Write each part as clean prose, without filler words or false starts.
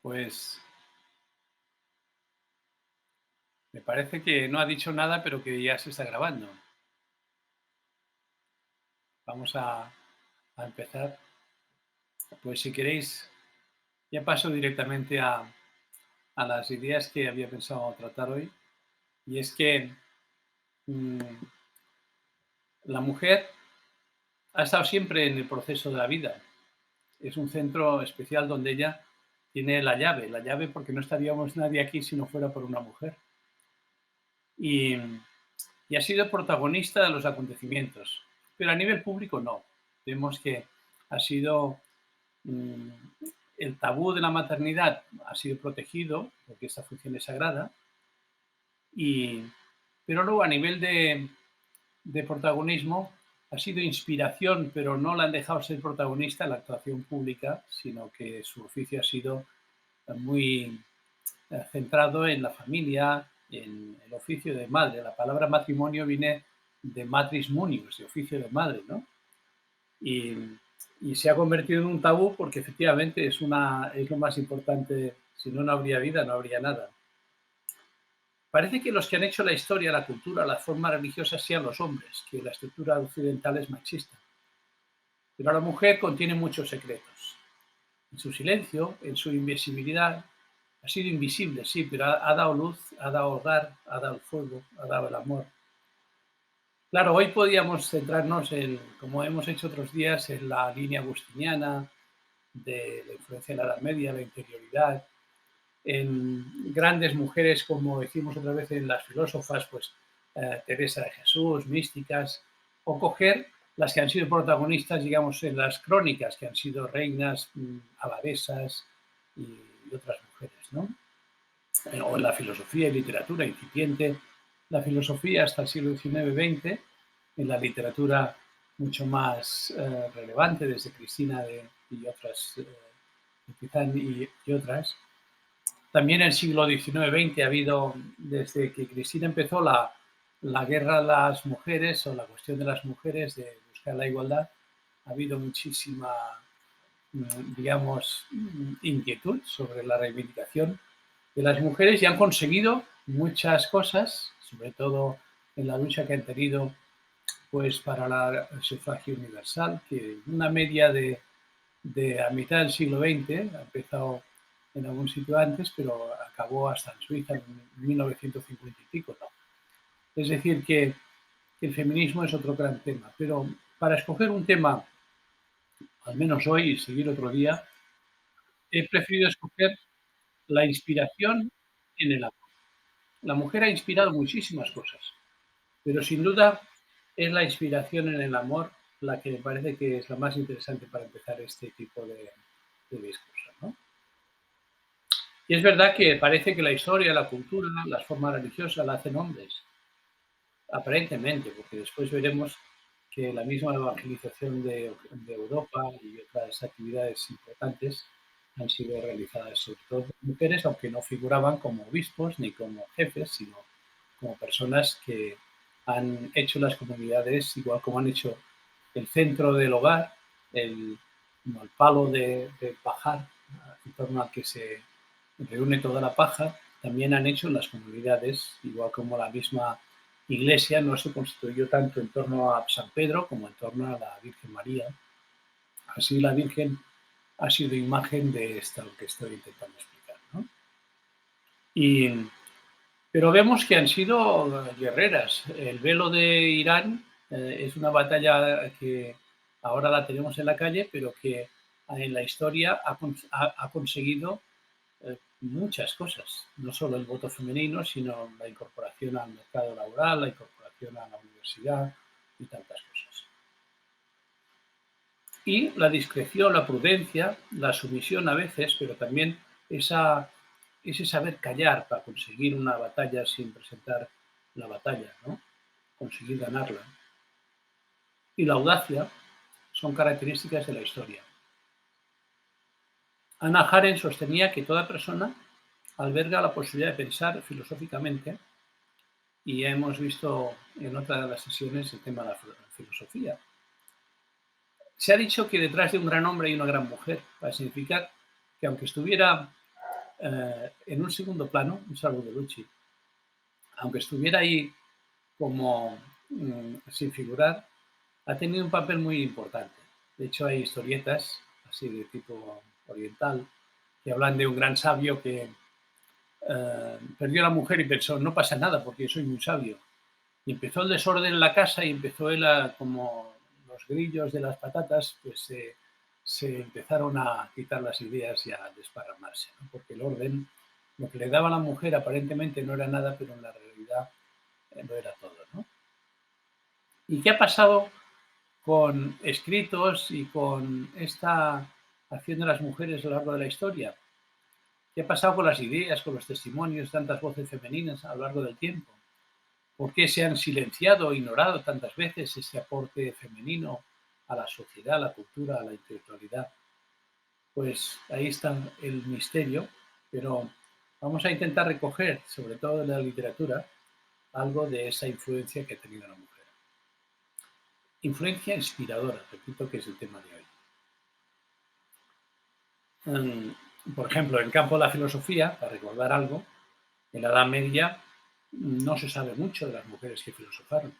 Pues me parece que no ha dicho nada, pero que ya se está grabando. Vamos a empezar. Pues si queréis, ya paso directamente a las ideas que había pensado tratar hoy. Y es que mm, la mujer ha estado siempre en el proceso de la vida. Es un centro especial donde ella tiene la llave porque no estaríamos nadie aquí si no fuera por una mujer. Y, y ha sido protagonista de los acontecimientos, pero a nivel público no. Vemos que ha sido mm, el tabú de la maternidad ha sido protegido porque esta función es sagrada, y, pero luego a nivel de protagonismo ha sido inspiración, pero no la han dejado ser protagonista en la actuación pública, sino que su oficio ha sido muy centrado en la familia, en el oficio de madre. La palabra matrimonio viene de matris munius, de oficio de madre, ¿no? Y, y se ha convertido en un tabú porque efectivamente es lo más importante. Si no, no habría vida, no habría nada. Parece que los que han hecho la historia, la cultura, las formas religiosas sean los hombres, que la estructura occidental es machista. Pero la mujer contiene muchos secretos. En su silencio, en su invisibilidad, ha sido invisible, sí, pero ha dado luz, ha dado hogar, ha dado el fuego, ha dado el amor. Claro, hoy podíamos centrarnos en, como hemos hecho otros días, en la línea agustiniana, de la influencia de la Edad Media, la interioridad, en grandes mujeres, como decimos otra vez en las filósofas, pues Teresa de Jesús, místicas, o coger las que han sido protagonistas, digamos, en las crónicas, que han sido reinas, abadesas y otras mujeres, ¿no? O en la filosofía y literatura incipiente, la filosofía hasta el siglo XIX-XX, en la literatura mucho más relevante, desde Cristina y otras, y otras. También en el siglo XIX-XX ha habido, desde que Cristina empezó la guerra a las mujeres o la cuestión de las mujeres, de buscar la igualdad, ha habido muchísima, digamos, inquietud sobre la reivindicación de las mujeres y han conseguido muchas cosas, sobre todo en la lucha que han tenido pues para el sufragio universal, que una media de a mitad del siglo XX, ha empezado en algún sitio antes, pero acabó hasta en Suiza en 1950 y pico, ¿no? Es decir, que el feminismo es otro gran tema, pero para escoger un tema, al menos hoy, y seguir otro día, he preferido escoger la inspiración en el amor. La mujer ha inspirado muchísimas cosas, pero sin duda es la inspiración en el amor la que me parece que es la más interesante para empezar este tipo de discurso, ¿no? Y es verdad que parece que la historia, la cultura, las formas religiosas la hacen hombres, aparentemente, porque después veremos que la misma evangelización de Europa y otras actividades importantes han sido realizadas sobre todo por mujeres, aunque no figuraban como obispos ni como jefes, sino como personas que han hecho las comunidades, igual como han hecho el centro del hogar, como el palo de pajar en torno al que se reúne toda la paja, también han hecho en las comunidades, igual como la misma iglesia no se constituyó tanto en torno a San Pedro como en torno a la Virgen María. Así la Virgen ha sido imagen de esto que estoy intentando explicar, ¿no? Y, pero vemos que han sido guerreras. El velo de Irán es una batalla que ahora la tenemos en la calle, pero que en la historia ha conseguido muchas cosas, no solo el voto femenino, sino la incorporación al mercado laboral, la incorporación a la universidad y tantas cosas. Y la discreción, la prudencia, la sumisión a veces, pero también ese saber callar para conseguir una batalla sin presentar la batalla, ¿no? Conseguir ganarla. Y la audacia son características de la historia. Hannah Arendt sostenía que toda persona alberga la posibilidad de pensar filosóficamente, y ya hemos visto en otra de las sesiones el tema de la filosofía. Se ha dicho que detrás de un gran hombre hay una gran mujer, para significar que aunque estuviera en un segundo plano un Salvo Lucci. Aunque estuviera ahí como sin figurar, ha tenido un papel muy importante. De hecho, hay historietas así de tipo oriental que hablan de un gran sabio que perdió a la mujer y pensó, no pasa nada porque soy muy sabio. Y empezó el desorden en la casa y empezó él como los grillos de las patatas, pues se empezaron a quitar las ideas y a desparramarse, ¿no? Porque el orden, lo que le daba a la mujer aparentemente no era nada, pero en la realidad lo era todo, ¿no? ¿Y qué ha pasado con escritos y con esta acción de las mujeres a lo largo de la historia? ¿Qué ha pasado con las ideas, con los testimonios, tantas voces femeninas a lo largo del tiempo? ¿Por qué se han silenciado o ignorado tantas veces ese aporte femenino a la sociedad, a la cultura, a la intelectualidad? Pues ahí está el misterio, pero vamos a intentar recoger, sobre todo en la literatura, algo de esa influencia que ha tenido la mujer. Influencia inspiradora, repito que es el tema de hoy. Por ejemplo, en el campo de la filosofía, para recordar algo, en la Edad Media no se sabe mucho de las mujeres que filosofaron.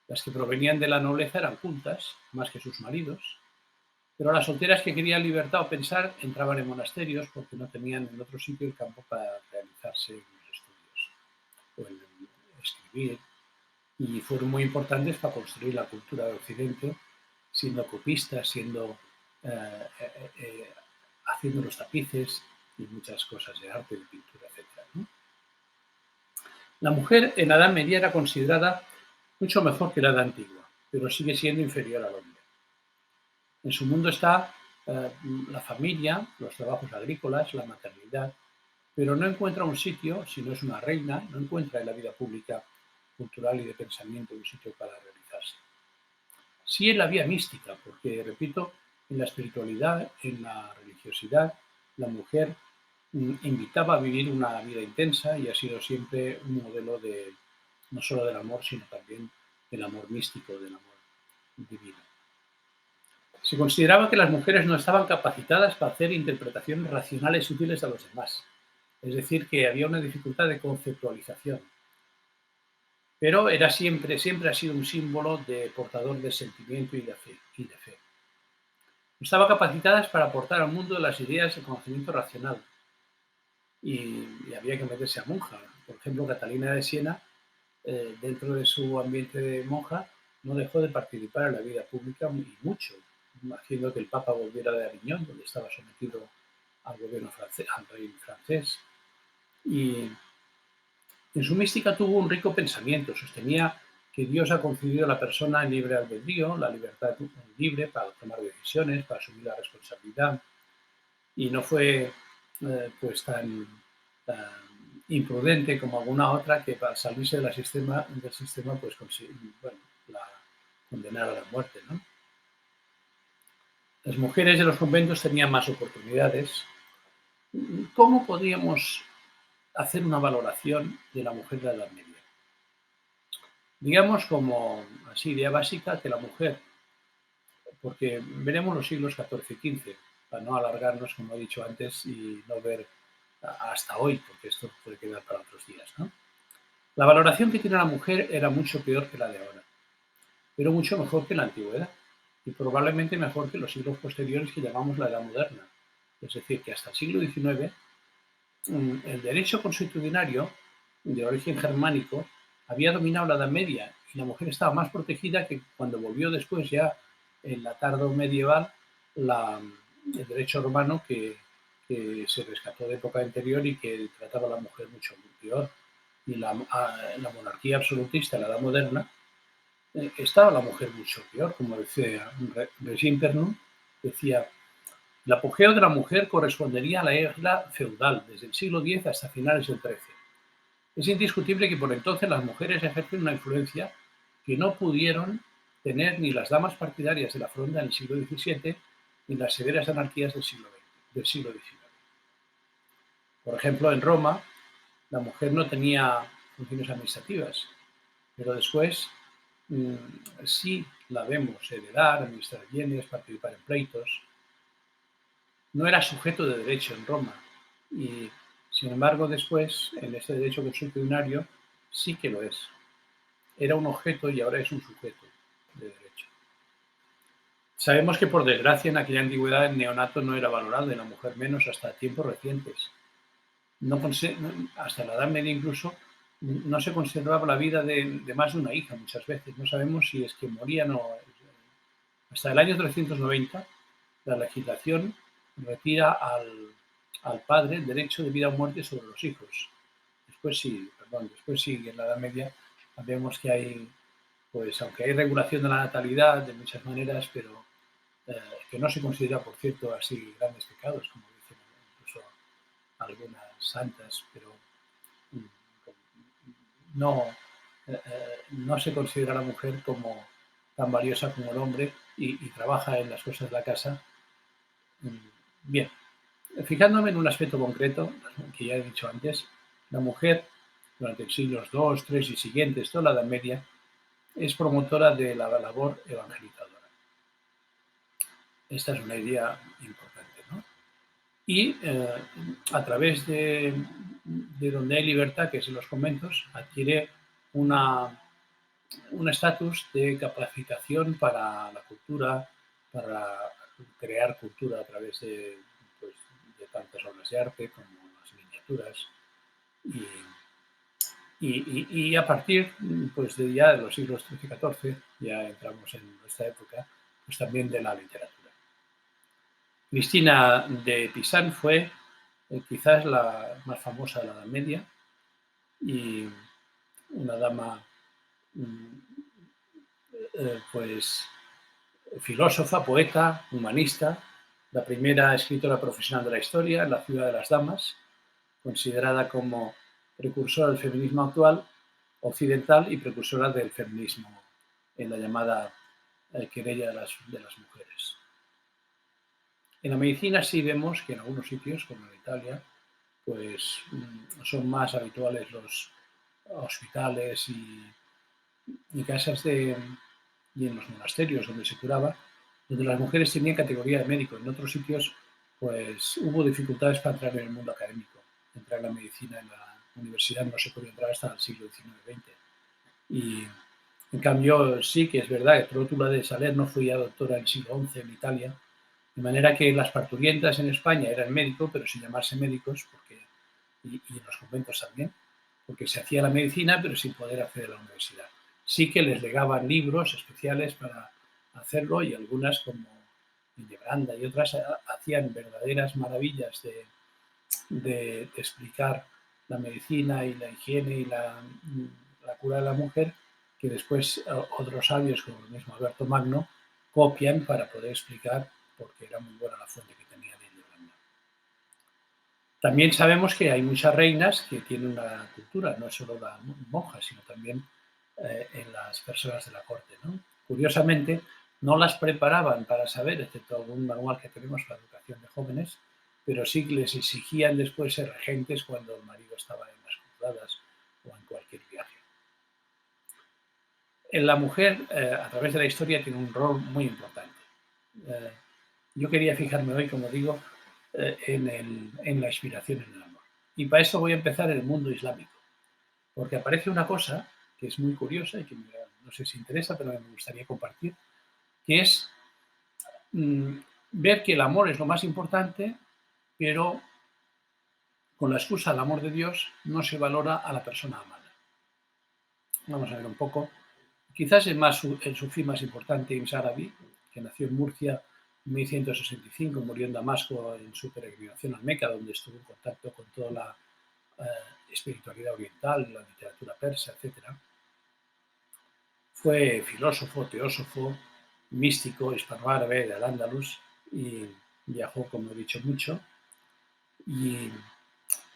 Las que provenían de la nobleza eran cultas, más que sus maridos, pero las solteras que querían libertad o pensar entraban en monasterios porque no tenían en otro sitio el campo para realizarse en los estudios o en escribir, y fueron muy importantes para construir la cultura de Occidente, siendo copistas, haciendo los tapices y muchas cosas de arte, de pintura, etc., ¿no? La mujer en la Edad Media era considerada mucho mejor que la Edad Antigua, pero sigue siendo inferior al hombre. En su mundo está la familia, los trabajos agrícolas, la maternidad, pero no encuentra un sitio, si no es una reina, no encuentra en la vida pública, cultural y de pensamiento un sitio para realizarse. Sí en la vía mística, porque, repito, en la espiritualidad, en la religiosidad, la mujer invitaba a vivir una vida intensa y ha sido siempre un modelo de no solo del amor, sino también del amor místico, del amor divino. Se consideraba que las mujeres no estaban capacitadas para hacer interpretaciones racionales útiles a los demás, es decir, que había una dificultad de conceptualización, pero era siempre ha sido un símbolo de portador de sentimiento y de fe. No estaban capacitadas para aportar al mundo las ideas de conocimiento racional y había que meterse a monja. Por ejemplo, Catalina de Siena, dentro de su ambiente de monja, no dejó de participar en la vida pública y mucho, haciendo que el Papa volviera de Aviñón, donde estaba sometido al gobierno francés, al rey francés. Y en su mística tuvo un rico pensamiento, sostenía que Dios ha concedido a la persona el libre albedrío, la libertad libre para tomar decisiones, para asumir la responsabilidad, y no fue pues tan imprudente como alguna otra que para salirse del sistema pues bueno, la condenara a la muerte, ¿no? Las mujeres de los conventos tenían más oportunidades. ¿Cómo podríamos hacer una valoración de la mujer de la Edad Media? Digamos como así idea básica que la mujer, porque veremos los siglos XIV y XV, para no alargarnos, como he dicho antes, y no ver hasta hoy, porque esto puede quedar para otros días, ¿no? La valoración que tiene la mujer era mucho peor que la de ahora, pero mucho mejor que la antigüedad, y probablemente mejor que los siglos posteriores que llamamos la Edad Moderna. Es decir, que hasta el siglo XIX el derecho consuetudinario de origen germánico había dominado la Edad Media y la mujer estaba más protegida que cuando volvió después ya en la tardo medieval el derecho romano que se rescató de época anterior y que trataba a la mujer mucho peor. Y la monarquía absolutista, la Edad Moderna, estaba la mujer mucho peor, como decía Regine Pernon, decía: el apogeo de la mujer correspondería a la era feudal, desde el siglo X hasta finales del XIII. Es indiscutible que por entonces las mujeres ejercen una influencia que no pudieron tener ni las damas partidarias de la fronda en el siglo XVII ni las severas anarquías del siglo XIX. Por ejemplo, en Roma, la mujer no tenía funciones administrativas, pero después sí la vemos heredar, administrar bienes, participar en pleitos. No era sujeto de derecho en Roma y Sin embargo, después, en este derecho consuetudinario sí que lo es. Era un objeto y ahora es un sujeto de derecho. Sabemos que, por desgracia, en aquella antigüedad el neonato no era valorado y la mujer menos hasta tiempos recientes. Hasta la Edad Media incluso no se conservaba la vida de más de una hija muchas veces. No sabemos si es que morían o... Hasta el año 390 la legislación retira al padre el derecho de vida o muerte sobre los hijos. Después sí, en la Edad Media vemos que hay, pues aunque hay regulación de la natalidad de muchas maneras, pero que no se considera, por cierto, así grandes pecados, como dicen incluso algunas santas, pero no, no se considera a la mujer como tan valiosa como el hombre y trabaja en las cosas de la casa. Bien, fijándome en un aspecto concreto, que ya he dicho antes, la mujer durante los siglos II, III y siguientes, toda la Edad Media, es promotora de la labor evangelizadora. Esta es una idea importante, ¿no? Y a través de donde hay libertad, que es en los conventos, adquiere un estatus de capacitación para la cultura, para crear cultura a través pues, de tantas obras de arte como las miniaturas. Y a partir pues, de ya de los siglos XIII y XIV, ya entramos en esta época, pues también de la literatura. Cristina de Pisán fue quizás la más famosa de la Edad Media y una dama pues filósofa, poeta, humanista, la primera escritora profesional de la historia, La ciudad de las damas, considerada como precursora del feminismo actual occidental y precursora del feminismo en la llamada querella de las mujeres. En la medicina sí vemos que en algunos sitios, como en Italia, pues son más habituales los hospitales y casas y en los monasterios donde se curaba, donde las mujeres tenían categoría de médico. En otros sitios, pues hubo dificultades para entrar en el mundo académico. Entrar en la medicina en la universidad no se podía entrar hasta el siglo XIX-XX. Y en cambio, sí que es verdad que Rótula de Salerno fue ya doctora en el siglo XI en Italia, de manera que las parturientas en España eran médicos, pero sin llamarse médicos, y en los conventos también, porque se hacía la medicina, pero sin poder acceder a la universidad. Sí que les legaban libros especiales para hacerlo y algunas, como Hildebranda y otras, hacían verdaderas maravillas de explicar la medicina y la higiene y la cura de la mujer, que después otros sabios, como el mismo Alberto Magno, copian para poder explicar, porque era muy buena la fuente que tenía de Hildebranda. También sabemos que hay muchas reinas que tienen una cultura, no solo las monjas, sino también en las personas de la corte, ¿no? Curiosamente, no las preparaban para saber, excepto algún manual que tenemos para educación de jóvenes, pero sí que les exigían después ser regentes cuando el marido estaba en las cruzadas o en cualquier viaje. La mujer, a través de la historia, tiene un rol muy importante. Yo quería fijarme hoy, como digo, en la inspiración en el amor. Y para eso voy a empezar en el mundo islámico, porque aparece una cosa que es muy curiosa y que no sé si interesa, pero me gustaría compartir, que es ver que el amor es lo más importante, pero con la excusa del amor de Dios no se valora a la persona amada. Vamos a ver un poco. Quizás el sufí más importante, Ibn Arabi, que nació en Murcia en 1165, murió en Damasco en su peregrinación al Meca, donde estuvo en contacto con toda la espiritualidad oriental, la literatura persa, etc. Fue filósofo, teósofo, místico, hispanoárabe de Al-Ándalus y viajó, como he dicho, mucho. Y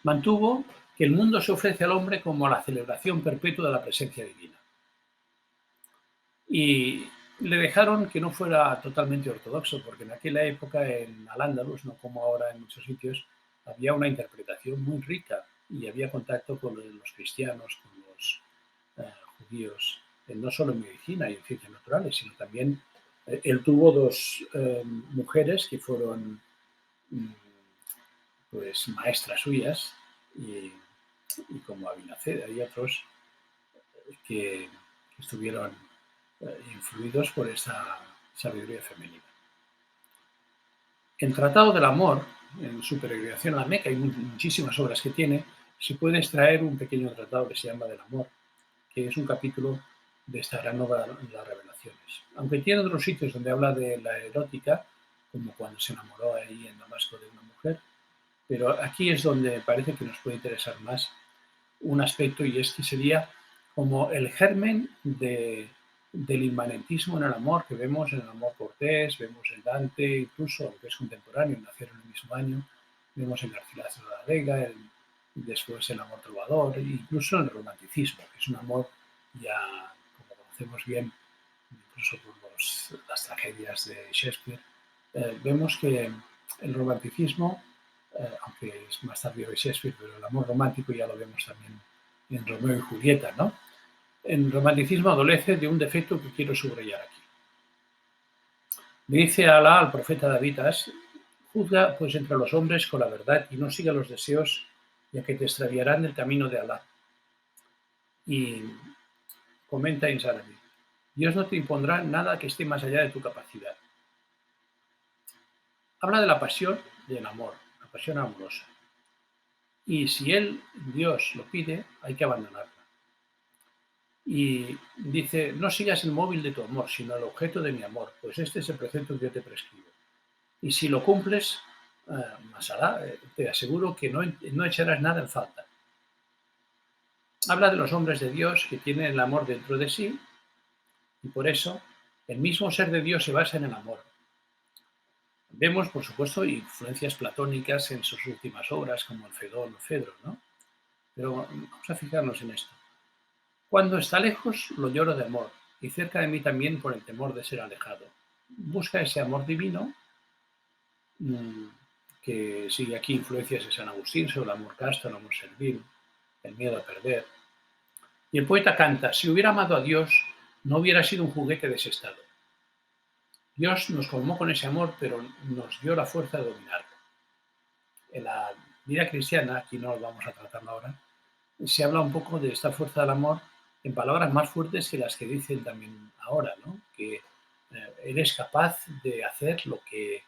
mantuvo que el mundo se ofrece al hombre como la celebración perpetua de la presencia divina. Y le dejaron que no fuera totalmente ortodoxo, porque en aquella época en Al-Ándalus, no como ahora en muchos sitios, había una interpretación muy rica y había contacto con los cristianos, con los judíos, no solo en medicina y en ciencias naturales, sino también él tuvo dos mujeres que fueron pues maestras suyas y, y como Abinaced. Hay otros que estuvieron influidos por esa sabiduría femenina. El Tratado del Amor, en su peregrinación a la Meca, hay muchísimas obras que tiene, se puede extraer un pequeño tratado que se llama Del Amor, que es un capítulo de esta gran obra de las revelaciones. Aunque tiene otros sitios donde habla de la erótica, como cuando se enamoró ahí en Damasco de una mujer, pero aquí es donde parece que nos puede interesar más un aspecto, y es que sería como el germen del inmanentismo en el amor que vemos en el amor cortés, vemos en Dante, incluso, aunque es contemporáneo, nacieron el mismo año, vemos en Garcilaso de la Vega, después el amor trovador, incluso en el romanticismo, que es un amor ya, como conocemos bien, incluso por las tragedias de Shakespeare, vemos que el romanticismo, aunque es más tardío que Shakespeare, pero el amor romántico ya lo vemos también en Romeo y Julieta, ¿no? El romanticismo adolece de un defecto que quiero subrayar aquí. Le dice Alá al profeta David: juzga pues entre los hombres con la verdad y no siga los deseos, ya que te extraviarán del camino de Alá. Y comenta Insarabi: Dios no te impondrá nada que esté más allá de tu capacidad. Habla de la pasión del amor, la pasión amorosa. Y si Dios lo pide, hay que abandonarla. Y dice: no sigas el móvil de tu amor, sino el objeto de mi amor, pues este es el precepto que yo te prescribo. Y si lo cumples, Masará, te aseguro que no echarás nada en falta. Habla de los hombres de Dios que tienen el amor dentro de sí, y por eso el mismo ser de Dios se basa en el amor. Vemos, por supuesto, influencias platónicas en sus últimas obras, como el Fedón o Fedro, ¿no? Pero vamos a fijarnos en esto. Cuando está lejos, lo lloro de amor, y cerca de mí también por el temor de ser alejado. Busca ese amor divino, que sigue aquí influencias de San Agustín sobre el amor casto, el amor servil, el miedo a perder. Y el poeta canta: si hubiera amado a Dios, no hubiera sido un juguete desestado. Dios nos colmó con ese amor, pero nos dio la fuerza de dominarlo. En la vida cristiana, aquí no lo vamos a tratar ahora, se habla un poco de esta fuerza del amor en palabras más fuertes que las que dicen también ahora, ¿no? Que eres capaz de hacer lo que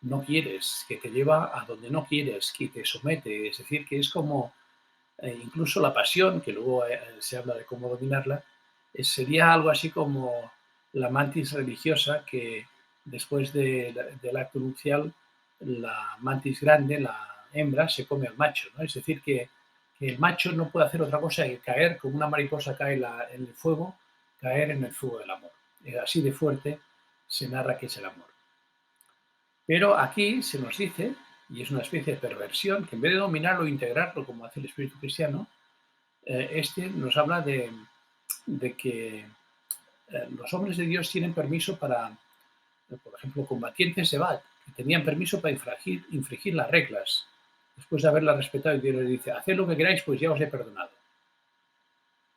no quieres, que te lleva a donde no quieres, que te somete. Es decir, que es como incluso la pasión, que luego se habla de cómo dominarla, sería algo así como la mantis religiosa, que después del acto nupcial, la mantis grande, la hembra, se come al macho, ¿no? Es decir, que el macho no puede hacer otra cosa que caer, como una mariposa cae en el fuego, caer en el fuego del amor. Así de fuerte se narra que es el amor. Pero aquí se nos dice, y es una especie de perversión, que en vez de dominarlo e integrarlo como hace el espíritu cristiano, este nos habla de que los hombres de Dios tienen permiso para, por ejemplo, combatientes de Baal, que tenían permiso para infringir las reglas, después de haberlas respetado, y Dios les dice: haced lo que queráis, pues ya os he perdonado.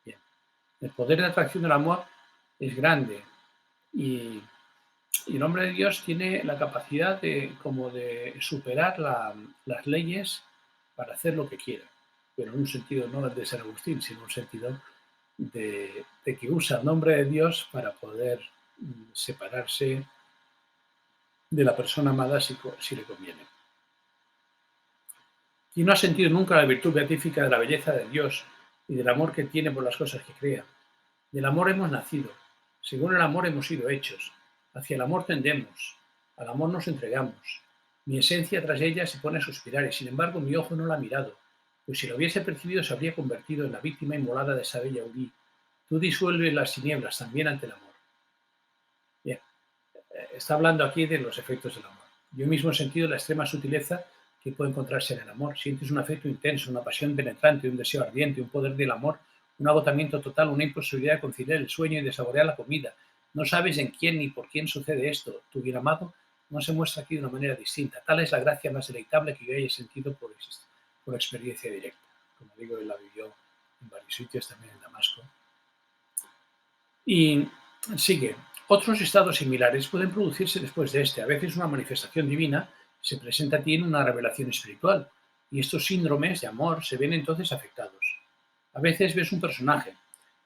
Bien. El poder de atracción del amor es grande, y el hombre de Dios tiene la capacidad de superar las leyes para hacer lo que quiera, pero en un sentido no de San Agustín, sino en un sentido de que usa el nombre de Dios para poder separarse de la persona amada si le conviene. Y no ha sentido nunca la virtud beatífica de la belleza de Dios y del amor que tiene por las cosas que crea. Del amor hemos nacido, según el amor hemos sido hechos, hacia el amor tendemos, al amor nos entregamos. Mi esencia tras ella se pone a suspirar, y sin embargo mi ojo no la ha mirado, pues si lo hubiese percibido se habría convertido en la víctima inmolada de esa bella Urí. Tú disuelves las tinieblas también ante el amor. Bien, está hablando aquí de los efectos del amor. Yo mismo he sentido la extrema sutileza que puede encontrarse en el amor. Sientes un afecto intenso, una pasión penetrante, un deseo ardiente, un poder del amor, un agotamiento total, una imposibilidad de conciliar el sueño y de saborear la comida. No sabes en quién ni por quién sucede esto. Tu bien amado no se muestra aquí de una manera distinta. Tal es la gracia más deleitable que yo haya sentido por experiencia directa. Como digo, él la vivió en varios sitios, también en Damasco. Y sigue. Otros estados similares pueden producirse después de este. A veces una manifestación divina se presenta a ti en una revelación espiritual, y estos síndromes de amor se ven entonces afectados. A veces ves un personaje,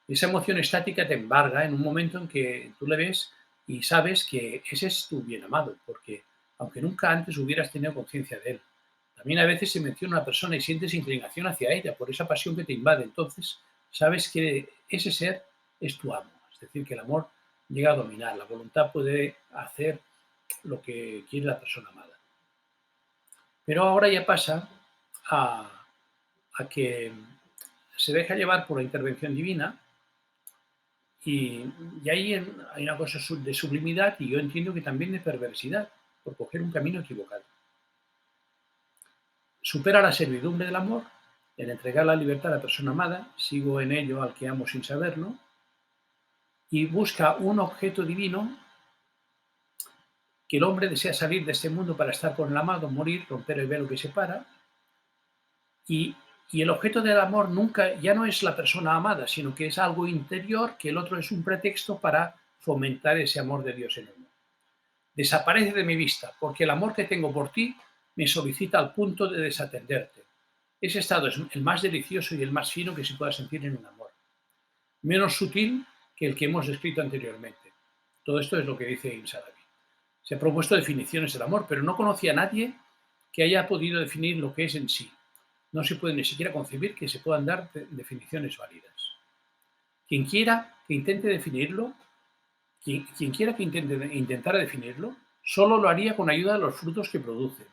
esa emoción estática te embarga en un momento en que tú le ves y sabes que ese es tu bien amado, porque aunque nunca antes hubieras tenido conciencia de él. También a veces se menciona una persona y sientes inclinación hacia ella por esa pasión que te invade. Entonces sabes que ese ser es tu amo. Es decir, que el amor llega a dominar. La voluntad puede hacer lo que quiere la persona amada. Pero ahora ya pasa a que se deja llevar por la intervención divina y ahí hay una cosa de sublimidad y yo entiendo que también de perversidad por coger un camino equivocado. Supera la servidumbre del amor, en entregar la libertad a la persona amada, sigo en ello al que amo sin saberlo, y busca un objeto divino que el hombre desea salir de este mundo para estar con el amado, morir, romper el velo que separa, y, y el objeto del amor nunca ya no es la persona amada, sino que es algo interior, que el otro es un pretexto para fomentar ese amor de Dios en uno. Desaparece de mi vista, porque el amor que tengo por ti me solicita al punto de desatenderte. Ese estado es el más delicioso y el más fino que se pueda sentir en un amor. Menos sutil que el que hemos descrito anteriormente. Todo esto es lo que dice Ibn Arabi. Se ha propuesto definiciones del amor, pero no conocía a nadie que haya podido definir lo que es en sí. No se puede ni siquiera concebir que se puedan dar definiciones válidas. Quien quiera que intente definirlo, quien quiera que intentara definirlo, solo lo haría con ayuda de los frutos que produce,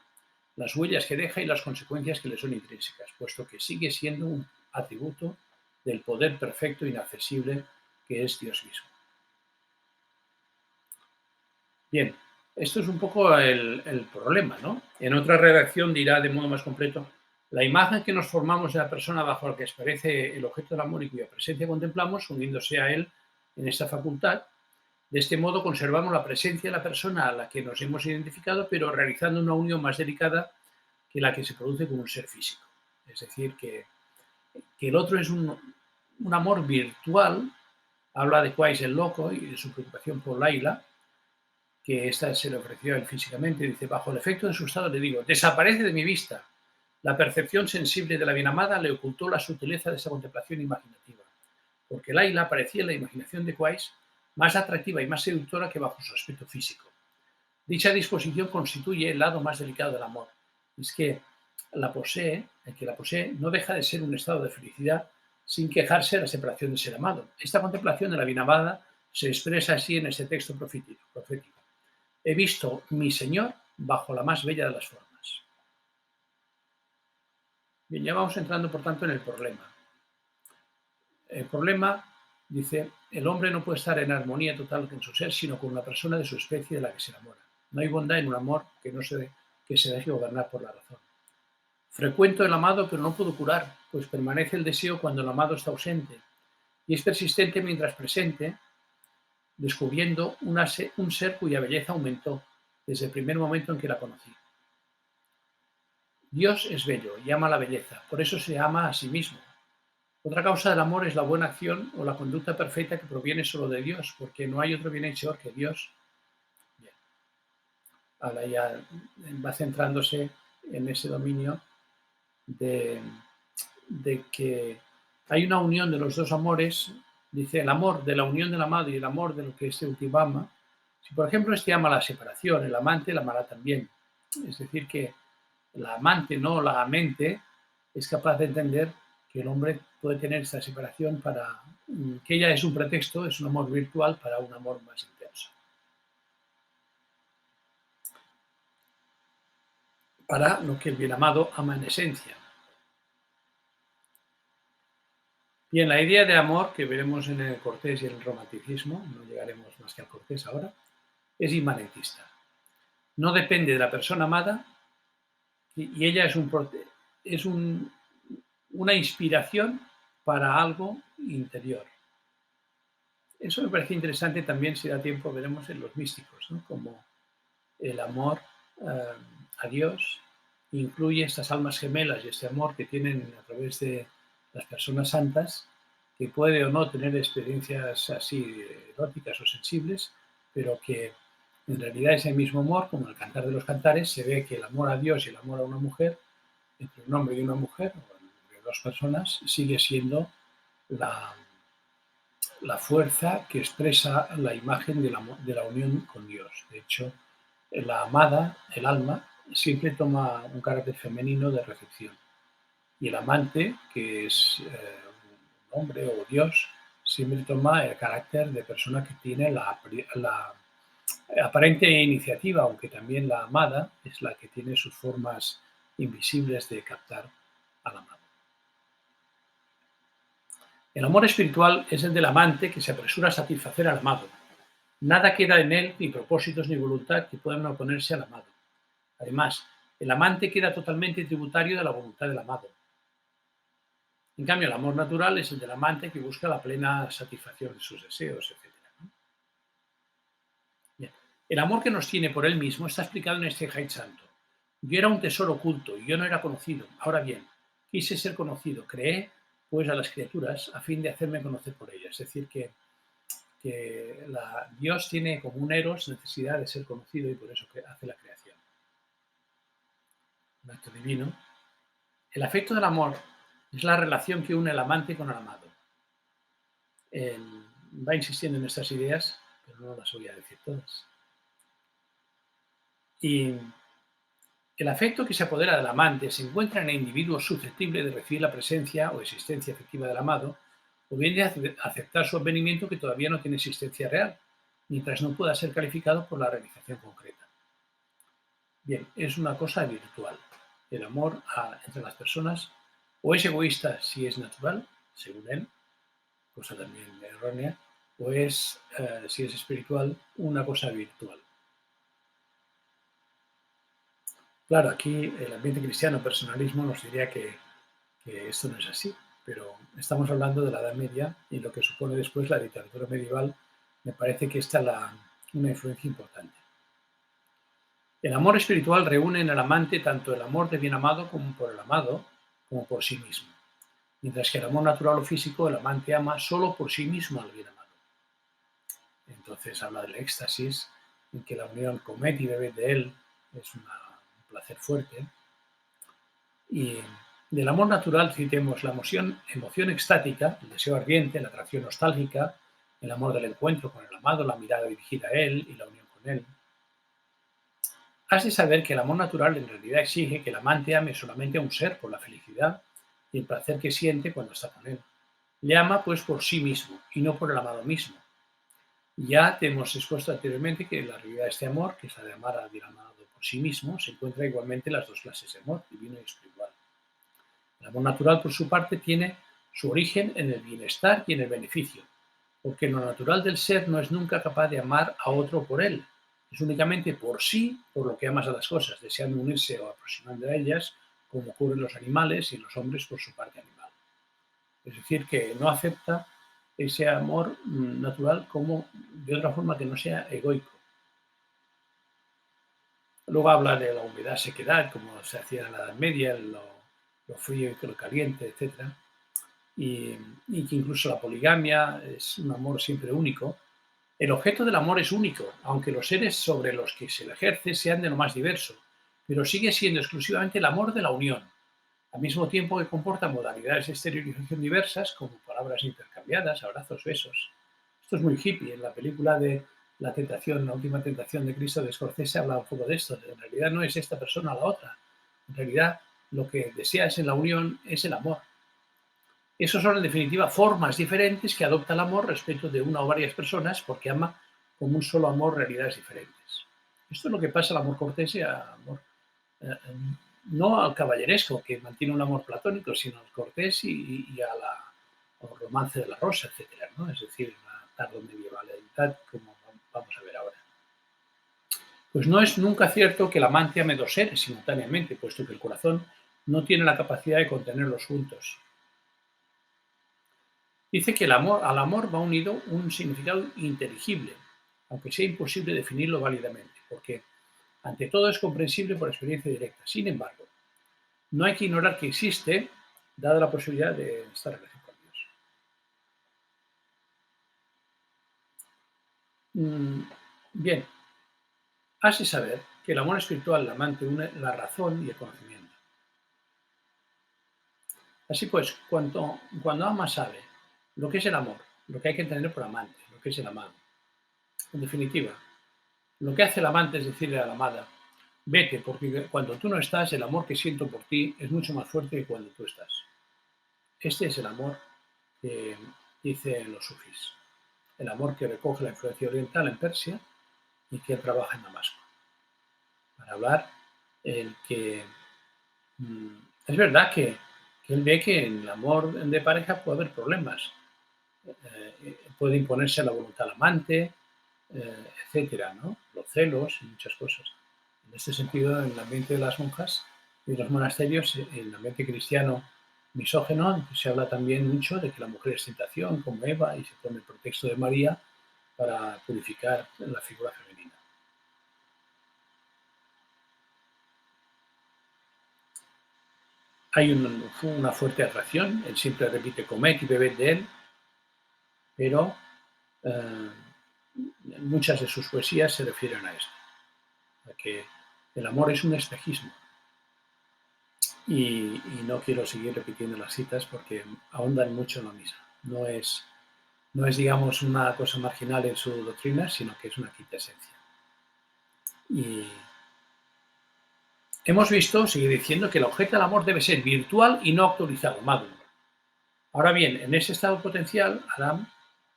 las huellas que deja y las consecuencias que le son intrínsecas, puesto que sigue siendo un atributo del poder perfecto e inaccesible que es Dios mismo. Bien, esto es un poco el problema, ¿no? En otra redacción dirá de modo más completo: la imagen que nos formamos de la persona bajo la que aparece el objeto del amor y cuya presencia contemplamos, uniéndose a él en esta facultad, de este modo conservamos la presencia de la persona a la que nos hemos identificado, pero realizando una unión más delicada que la que se produce con un ser físico. Es decir, que el otro es un amor virtual. Habla de Qais el loco y de su preocupación por Laila, que ésta se le ofreció a él físicamente. Dice: bajo el efecto de su estado le digo, desaparece de mi vista. La percepción sensible de la bienamada le ocultó la sutileza de esa contemplación imaginativa, porque Laila parecía en la imaginación de Qais más atractiva y más seductora que bajo su aspecto físico. Dicha disposición constituye el lado más delicado del amor. Es que el que la posee no deja de ser un estado de felicidad sin quejarse de la separación del ser amado. Esta contemplación de la bienamada se expresa así en este texto profético. He visto mi Señor bajo la más bella de las formas. Bien, ya vamos entrando, por tanto, en el problema. El problema, dice, el hombre no puede estar en armonía total con su ser, sino con una persona de su especie de la que se enamora. No hay bondad en un amor que se deje gobernar por la razón. Frecuento el amado, pero no puedo curar, pues permanece el deseo cuando el amado está ausente, y es persistente mientras presente, descubriendo un ser cuya belleza aumentó desde el primer momento en que la conocí. Dios es bello y ama la belleza, por eso se ama a sí mismo. Otra causa del amor es la buena acción o la conducta perfecta que proviene solo de Dios, porque no hay otro bienhechor que Dios. Bien. Ahora ya va centrándose en ese dominio de que hay una unión de los dos amores. Dice: el amor de la unión del amado y el amor de lo que este último ama. Si, por ejemplo, este ama la separación, el amante la amará también. Es decir, que la amante, no la mente, es capaz de entender que el hombre puede tener esta separación para que ella es un pretexto, es un amor virtual para un amor más intenso. Para lo que el bien amado ama en esencia. Bien, la idea de amor que veremos en el Cortés y en el romanticismo, no llegaremos más que al Cortés ahora, es inmanentista. No depende de la persona amada y ella es una inspiración para algo interior. Eso me parece interesante también, si da tiempo, veremos en los místicos, ¿no? Como el amor a Dios incluye estas almas gemelas y este amor que tienen a través de las personas santas, que puede o no tener experiencias así eróticas o sensibles, pero que en realidad ese mismo amor, como el Cantar de los Cantares, se ve que el amor a Dios y el amor a una mujer entre un hombre y una mujer, o entre dos personas, sigue siendo la, la fuerza que expresa la imagen de la unión con Dios. De hecho, la amada, el alma, siempre toma un carácter femenino de recepción. Y el amante, que es un hombre o Dios, siempre toma el carácter de persona que tiene la aparente iniciativa, aunque también la amada es la que tiene sus formas invisibles de captar al amado. El amor espiritual es el del amante que se apresura a satisfacer al amado. Nada queda en él, ni propósitos ni voluntad que puedan oponerse al amado. Además, el amante queda totalmente tributario de la voluntad del amado. En cambio, el amor natural es el del amante que busca la plena satisfacción de sus deseos, etc. Bien. El amor que nos tiene por él mismo está explicado en este Hait Santo. Yo era un tesoro oculto y yo no era conocido. Ahora bien, quise ser conocido. Creé, pues, a las criaturas a fin de hacerme conocer por ellas. Es decir, que Dios tiene como un eros necesidad de ser conocido y por eso hace la creación. Un acto divino. El afecto del amor es la relación que une al amante con el amado. Va insistiendo en estas ideas, pero no las voy a decir todas. Y el afecto que se apodera del amante se encuentra en el individuo susceptible de recibir la presencia o existencia efectiva del amado, o bien de aceptar su advenimiento que todavía no tiene existencia real, mientras no pueda ser calificado por la realización concreta. Bien, es una cosa virtual. El amor entre las personas o es egoísta si es natural, según él, cosa también errónea, o es, si es espiritual, una cosa virtual. Claro, aquí el ambiente cristiano, personalismo, nos diría que esto no es así, pero estamos hablando de la Edad Media y lo que supone después la literatura medieval, me parece que está una influencia importante. El amor espiritual reúne en el amante tanto el amor de bien amado como por el amado, como por sí mismo. Mientras que el amor natural o físico, el amante ama solo por sí mismo al bien amado. Entonces habla del éxtasis, en que la unión comete y bebe de él, es un placer fuerte. Y del amor natural citemos la emoción extática, el deseo ardiente, la atracción nostálgica, el amor del encuentro con el amado, la mirada dirigida a él y la unión con él. Has de saber que el amor natural en realidad exige que el amante ame solamente a un ser por la felicidad y el placer que siente cuando está con él. Le ama pues por sí mismo y no por el amado mismo. Ya te hemos expuesto anteriormente que la realidad de este amor, que es la de amar al bien amado por sí mismo, se encuentra igualmente en las dos clases de amor, divino y espiritual. El amor natural, por su parte, tiene su origen en el bienestar y en el beneficio, porque lo natural del ser no es nunca capaz de amar a otro por él, es únicamente por sí, por lo que amas a las cosas, deseando unirse o aproximando a ellas, como ocurre en los animales y en los hombres por su parte animal. Es decir, que no acepta ese amor natural como de otra forma que no sea egoico. Luego habla de la humedad, sequedad, como se hacía en la Edad Media, lo frío y lo caliente, etcétera. Y que incluso la poligamia es un amor siempre único. El objeto del amor es único, aunque los seres sobre los que se le ejerce sean de lo más diverso, pero sigue siendo exclusivamente el amor de la unión, al mismo tiempo que comporta modalidades de exteriorización diversas, como palabras intercambiadas, abrazos, besos. Esto es muy hippie. En la película de La tentación, la última tentación de Cristo de Scorsese habla un poco de esto. En realidad no es esta persona o la otra. En realidad lo que deseas en la unión es el amor. Esos son, en definitiva, formas diferentes que adopta el amor respecto de una o varias personas porque ama como un solo amor realidades diferentes. Esto es lo que pasa al amor cortés y al amor, eh, no al caballeresco, que mantiene un amor platónico, sino al cortés y al romance de la rosa, etcétera, ¿no? Es decir, la tardomedievalidad, como vamos a ver ahora. Pues no es nunca cierto que el amante ame dos seres simultáneamente, puesto que el corazón no tiene la capacidad de contenerlos juntos. Dice que al amor va unido un significado inteligible, aunque sea imposible definirlo válidamente, porque ante todo es comprensible por experiencia directa. Sin embargo, no hay que ignorar que existe, dada la posibilidad de esta relación con Dios. Bien, has de saber que el amor espiritual, el amante, une la razón y el conocimiento. Así pues, cuando ama sabe lo que es el amor, lo que hay que entender por amante, lo que es el amado. En definitiva, lo que hace el amante es decirle a la amada, vete, porque cuando tú no estás, el amor que siento por ti es mucho más fuerte que cuando tú estás. Este es el amor que dicen los sufís, el amor que recoge la influencia oriental en Persia y que trabaja en Damasco. Para hablar el que mm, es verdad que él ve que en el amor de pareja puede haber problemas, puede imponerse la voluntad al amante, etcétera, ¿no? Los celos y muchas cosas. En este sentido, en el ambiente de las monjas y de los monasterios, en el ambiente cristiano misógeno, se habla también mucho de que la mujer es tentación, como Eva, y se pone el pretexto de María para purificar la figura femenina. Hay una fuerte atracción, él siempre repite comed y bebed de él, pero eh, muchas de sus poesías se refieren a esto, a que el amor es un espejismo. Y no quiero seguir repitiendo las citas porque ahondan mucho en la misa. No es, digamos, una cosa marginal en su doctrina, sino que es una quinta esencia. Y hemos visto, sigue diciendo, que el objeto del amor debe ser virtual y no actualizado, magno. Ahora bien, en ese estado potencial, Adam,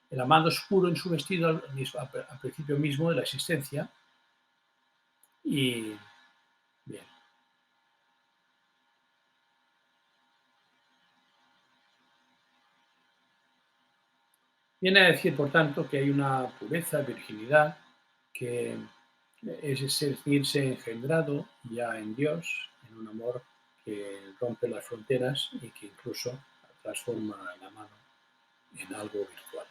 el amado es puro en su vestido al principio mismo de la existencia. Y bien, viene a decir, por tanto, que hay una pureza, virginidad, que es sentirse engendrado ya en Dios, en un amor que rompe las fronteras y que incluso transforma la mano en algo virtual.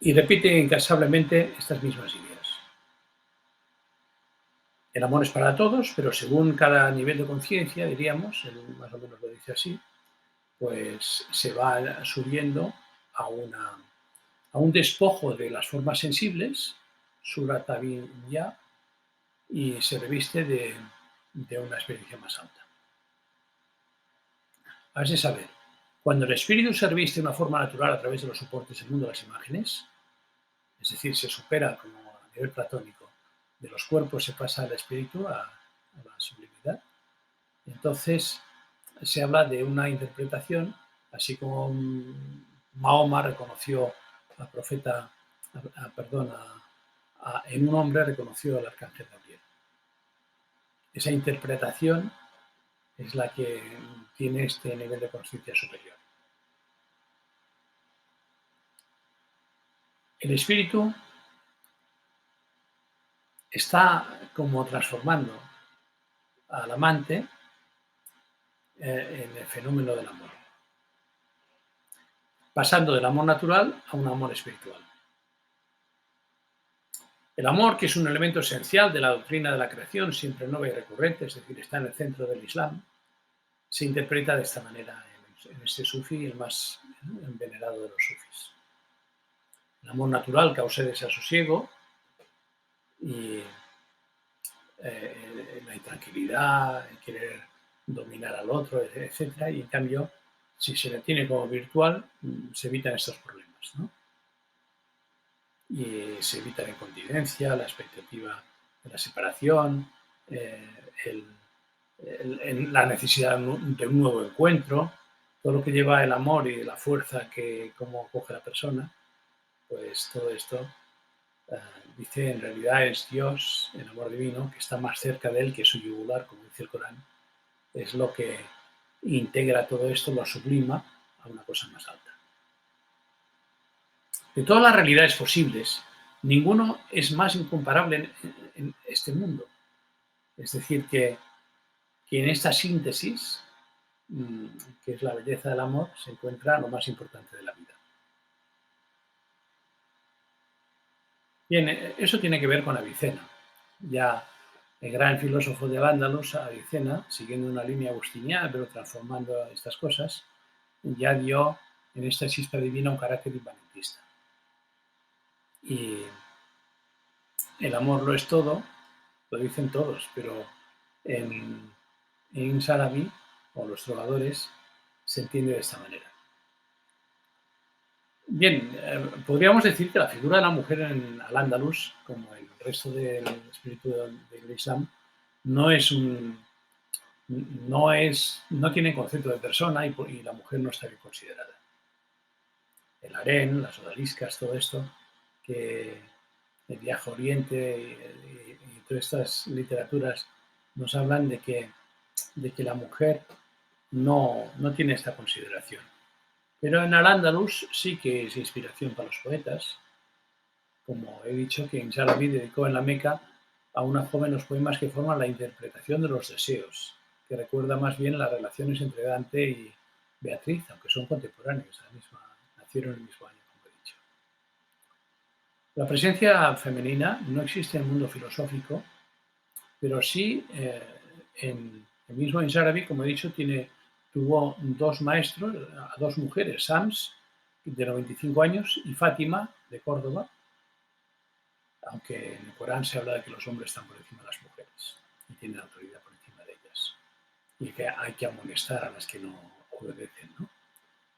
Y repite incansablemente estas mismas ideas. El amor es para todos, pero según cada nivel de conciencia, diríamos, él más o menos lo dice así, pues se va subiendo a, a un despojo de las formas sensibles, Suratavinya, y se reviste de una experiencia más alta. Has de saber, cuando el espíritu se reviste de una forma natural a través de los soportes del mundo de las imágenes, es decir, se supera como a nivel platónico, de los cuerpos se pasa al espíritu, a la sublimidad, entonces se habla de una interpretación, así como Mahoma reconoció al profeta, perdón, en un hombre reconoció al arcángel Gabriel. Esa interpretación es la que tiene este nivel de conciencia superior. El espíritu está como transformando al amante en el fenómeno del amor, pasando del amor natural a un amor espiritual. El amor, que es un elemento esencial de la doctrina de la creación, siempre nueva y recurrente, es decir, está en el centro del Islam, se interpreta de esta manera en este sufi, el más venerado de los sufis. El amor natural causa desasosiego y la intranquilidad, el querer dominar al otro, etcétera, y en cambio, si se le tiene como virtual, se evitan estos problemas, ¿no? Y se evita la incontinencia, la expectativa de la separación, eh, la necesidad de un nuevo encuentro, todo lo que lleva el amor y la fuerza que como coge la persona, pues todo esto dice en realidad es Dios, el amor divino, que está más cerca de él que su yugular, como dice el Corán, es lo que integra todo esto, lo sublima a una cosa más alta. De todas las realidades posibles, ninguno es más incomparable en este mundo. Es decir, que en esta síntesis, que es la belleza del amor, se encuentra lo más importante de la vida. Bien, eso tiene que ver con Avicena. Ya el gran filósofo de Vándalos, Avicena, siguiendo una línea agustiniana, pero transformando estas cosas, ya dio en esta chispa divina un carácter inmanentista. Y el amor lo es todo, lo dicen todos, pero en en Sarabi, o los trovadores, se entiende de esta manera. Bien, podríamos decir que la figura de la mujer en Al-Ándalus, como el resto del espíritu del Islam, no es un, no tiene concepto de persona y la mujer no está bien considerada. El harén, las odaliscas, todo esto, que el viaje a Oriente y todas estas literaturas nos hablan de que la mujer no tiene esta consideración. Pero en Al-Ándalus sí que es inspiración para los poetas. Como he dicho, que Insalabi dedicó en la Meca a una joven los poemas que forman la interpretación de los deseos, que recuerda más bien las relaciones entre Dante y Beatriz, aunque son contemporáneos, nacieron el mismo año, como he dicho. La presencia femenina no existe en el mundo filosófico, pero sí en el mismo Insarabi, como he dicho, tuvo dos maestros, a dos mujeres, Sams, de 95 años, y Fátima, de Córdoba, aunque en el Corán se habla de que los hombres están por encima de las mujeres y tienen autoridad por encima de ellas, y que hay que amonestar a las que no obedecen, ¿no?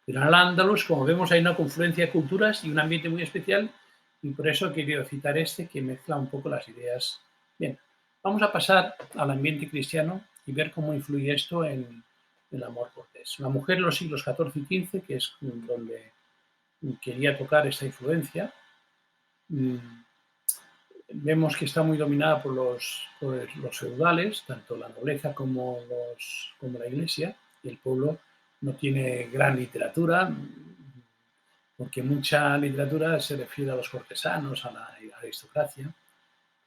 Pero en Al-Ándalus, como vemos, hay una confluencia de culturas y un ambiente muy especial, y por eso he querido citar que mezcla un poco las ideas. Bien, vamos a pasar al ambiente cristiano y ver cómo influye esto en el amor cortés. La mujer en los siglos XIV y XV, que es donde quería tocar esta influencia, vemos que está muy dominada por los feudales, tanto la nobleza como la iglesia, y el pueblo no tiene gran literatura, porque mucha literatura se refiere a los cortesanos, a la aristocracia,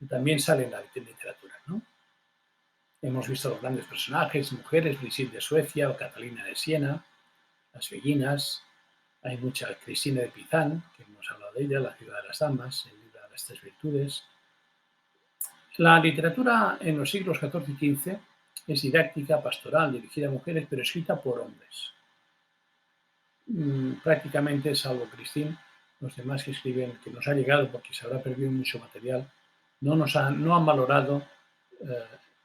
y también sale en la literatura, ¿no? Hemos visto los grandes personajes, mujeres, Brigitte de Suecia o Catalina de Siena, las Beguinas, hay mucha Cristina de Pizán, que hemos hablado de ella, La ciudad de las damas, el libro de las tres virtudes. La literatura en los siglos XIV y XV es didáctica, pastoral, dirigida a mujeres, pero escrita por hombres. Prácticamente, salvo Christine, los demás que escriben, que nos ha llegado porque se habrá perdido mucho material, no han valorado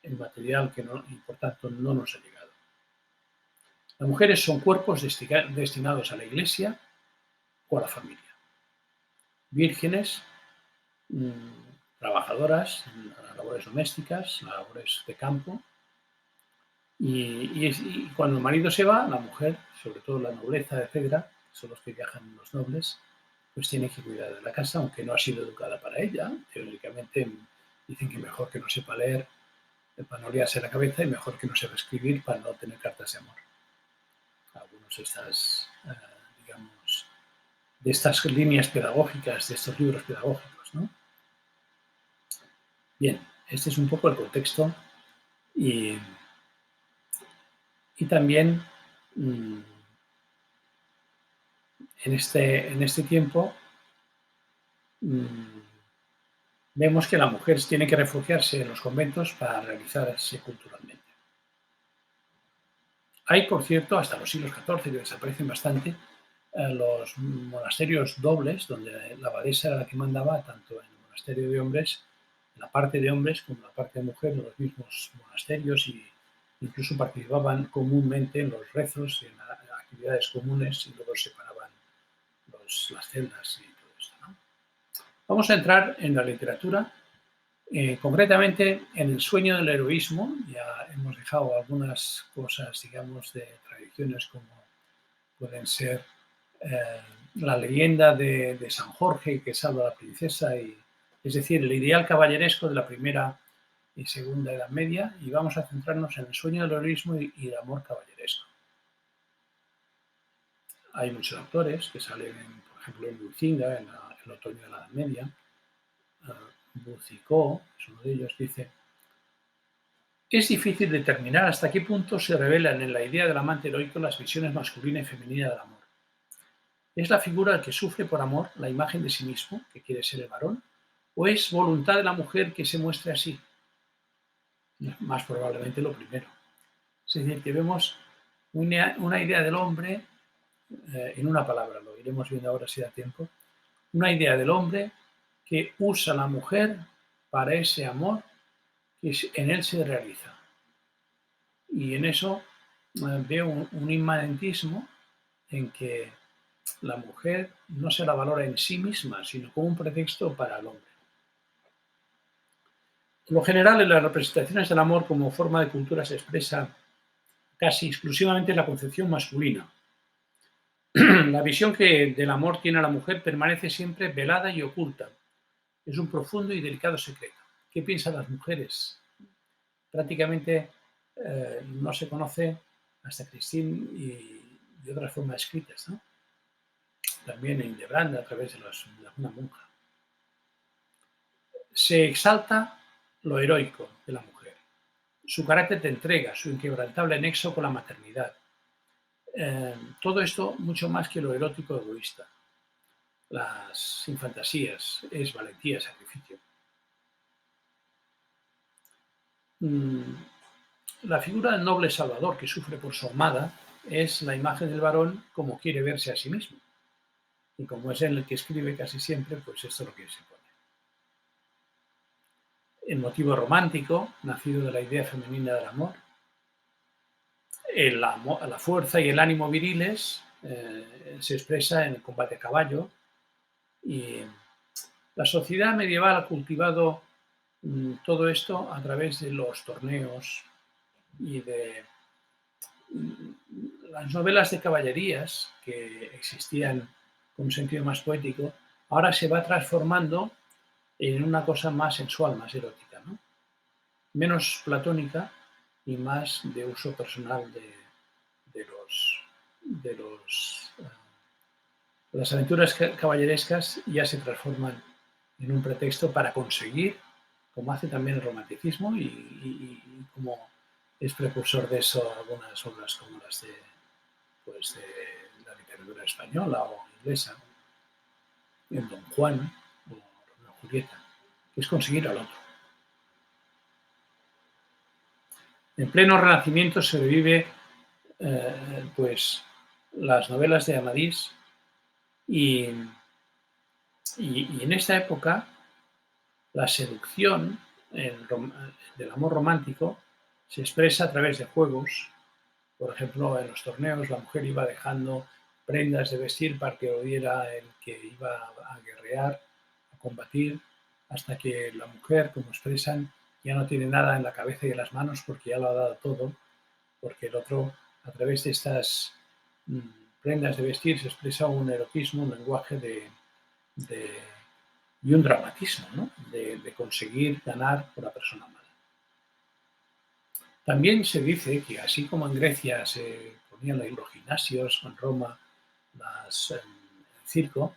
el material y por tanto no nos ha llegado. Las mujeres son cuerpos destinados a la iglesia o a la familia. Vírgenes, trabajadoras, labores domésticas, labores de campo. Y cuando el marido se va, la mujer, sobre todo la nobleza, etcétera, que son los que viajan los nobles, pues tiene que cuidar de la casa, aunque no ha sido educada para ella. Teóricamente dicen que mejor que no sepa leer para no liarse la cabeza y mejor que no sepa escribir para no tener cartas de amor. Algunos digamos, de estas líneas pedagógicas, de estos libros pedagógicos, ¿no? Bien, este es un poco el contexto y también en este tiempo vemos que la mujer tiene que refugiarse en los conventos para realizarse culturalmente. Hay, por cierto, hasta los siglos XIV, que desaparecen bastante, los monasterios dobles, donde la abadesa era la que mandaba, tanto en el monasterio de hombres, en la parte de hombres, como en la parte de mujer, de los mismos monasterios, y incluso participaban comúnmente en los rezos y en las actividades comunes, y luego separaban las celdas y todo esto, ¿no? Vamos a entrar en la literatura, concretamente en el sueño del heroísmo. Ya hemos dejado algunas cosas, digamos, de tradiciones como pueden ser la leyenda de San Jorge que salva a la princesa, es decir, el ideal caballeresco de la primera y segunda Edad Media, y vamos a centrarnos en el sueño del heroísmo y el amor caballeresco. Hay muchos autores que salen, por ejemplo, en Lucinda, en el otoño de la Edad Media. Boucicault es uno de ellos, dice: es difícil determinar hasta qué punto se revelan en la idea del amante heroico las visiones masculina y femenina del amor. ¿Es la figura del que sufre por amor la imagen de sí mismo, que quiere ser el varón? ¿O es voluntad de la mujer que se muestre así? Más probablemente lo primero. Es decir, que vemos una idea del hombre, en una palabra, lo iremos viendo ahora si da tiempo, una idea del hombre que usa a la mujer para ese amor que en él se realiza. Y en eso veo un inmanentismo en que la mujer no se la valora en sí misma, sino como un pretexto para el hombre. Por lo general, en las representaciones del amor como forma de cultura se expresa casi exclusivamente la concepción masculina. La visión que del amor tiene la mujer permanece siempre velada y oculta. Es un profundo y delicado secreto. ¿Qué piensan las mujeres? Prácticamente no se conoce hasta Christine y otras formas escritas, ¿no? También en Hildebrand a través de una monja. Se exalta lo heroico de la mujer, su carácter de entrega, su inquebrantable nexo con la maternidad. Todo esto mucho más que lo erótico egoísta. Las sin fantasías, es valentía, sacrificio. La figura del noble salvador que sufre por su amada es la imagen del varón como quiere verse a sí mismo. Y como es él el que escribe casi siempre, pues esto es lo que se pone. El motivo romántico, nacido de la idea femenina del amor, la fuerza y el ánimo viriles se expresa en el combate a caballo, y la sociedad medieval ha cultivado todo esto a través de los torneos y de las novelas de caballerías que existían con un sentido más poético. Ahora se va transformando en una cosa más sensual, más erótica, ¿no? Menos platónica y más de uso personal de las aventuras caballerescas. Ya se transforman en un pretexto para conseguir, como hace también el romanticismo y como es precursor de eso algunas obras como las de la literatura española o inglesa, en Don Juan o Romeo y Julieta, que es conseguir al otro. En pleno Renacimiento se revive pues las novelas de Amadís y en esta época la seducción del amor romántico se expresa a través de juegos. Por ejemplo, en los torneos la mujer iba dejando prendas de vestir para que odiara el que iba a guerrear, a combatir, hasta que la mujer, como expresan, ya no tiene nada en la cabeza y en las manos porque ya lo ha dado todo, porque el otro, a través de estas prendas de vestir, se expresa un erotismo, un lenguaje de y un dramatismo, ¿no? de conseguir ganar por la persona amada. También se dice que así como en Grecia se ponían los gimnasios, en Roma el circo,